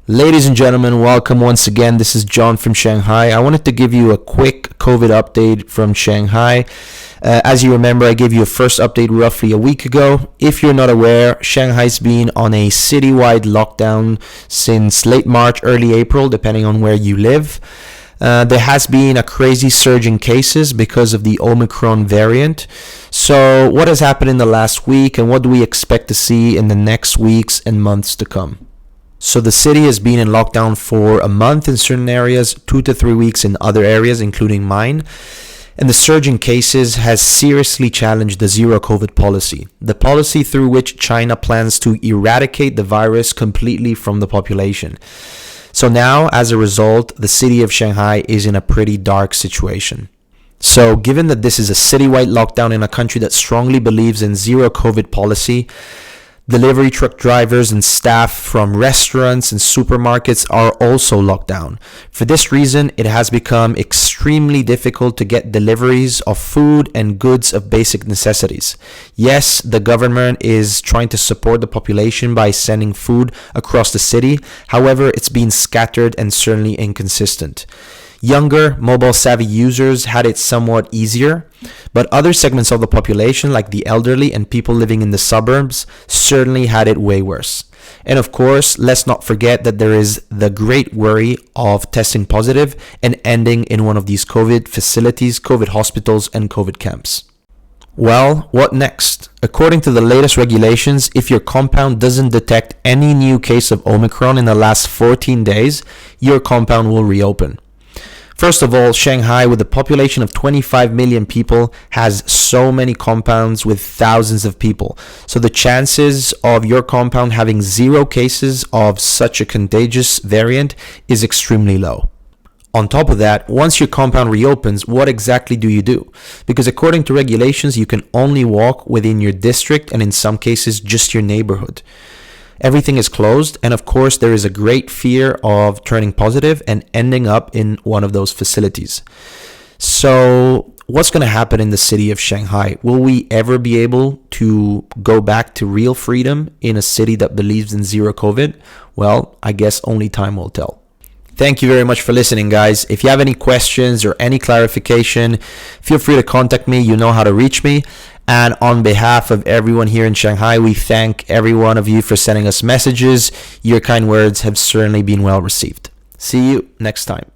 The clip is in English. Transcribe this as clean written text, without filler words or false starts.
Ladies and gentlemen, welcome once again. This is John from Shanghai. I wanted to give you a quick COVID update from Shanghai. As you remember, I gave you a first update roughly a week ago. If you're not aware, Shanghai's been on a citywide lockdown since late March, early April, depending on where you live. There has been a crazy surge in cases because of the Omicron variant. So what has happened in the last week and what do we expect to see in the next weeks and months to come? So the city has been in lockdown for a month in certain areas, 2 to 3 weeks in other areas, including mine. And the surge in cases has seriously challenged the zero COVID policy, the policy through which China plans to eradicate the virus completely from the population. So now, as a result, the city of Shanghai is in a pretty dark situation. So given that this is a citywide lockdown in a country that strongly believes in zero COVID policy, delivery truck drivers and staff from restaurants and supermarkets are also locked down. For this reason, it has become extremely difficult to get deliveries of food and goods of basic necessities. Yes, the government is trying to support the population by sending food across the city. However, it's been scattered and certainly inconsistent. Younger, mobile-savvy users had it somewhat easier, but other segments of the population, like the elderly and people living in the suburbs, certainly had it way worse. And of course, let's not forget that there is the great worry of testing positive and ending in one of these COVID facilities, COVID hospitals, and COVID camps. Well, what next? According to the latest regulations, if your compound doesn't detect any new case of Omicron in the last 14 days, your compound will reopen. First of all, Shanghai, with a population of 25 million people, has so many compounds with thousands of people. So the chances of your compound having zero cases of such a contagious variant is extremely low. On top of that, once your compound reopens, what exactly do you do? Because according to regulations, you can only walk within your district and in some cases just your neighborhood. Everything is closed, and of course there is a great fear of turning positive and ending up in one of those facilities. So what's going to happen in the city of Shanghai? Will we ever be able to go back to real freedom in a city that believes in zero COVID? Well, I guess only time will tell. Thank you very much for listening, guys. If you have any questions or any clarification, feel free to contact me. You know how to reach me. And on behalf of everyone here in Shanghai, we thank every one of you for sending us messages. Your kind words have certainly been well received. See you next time.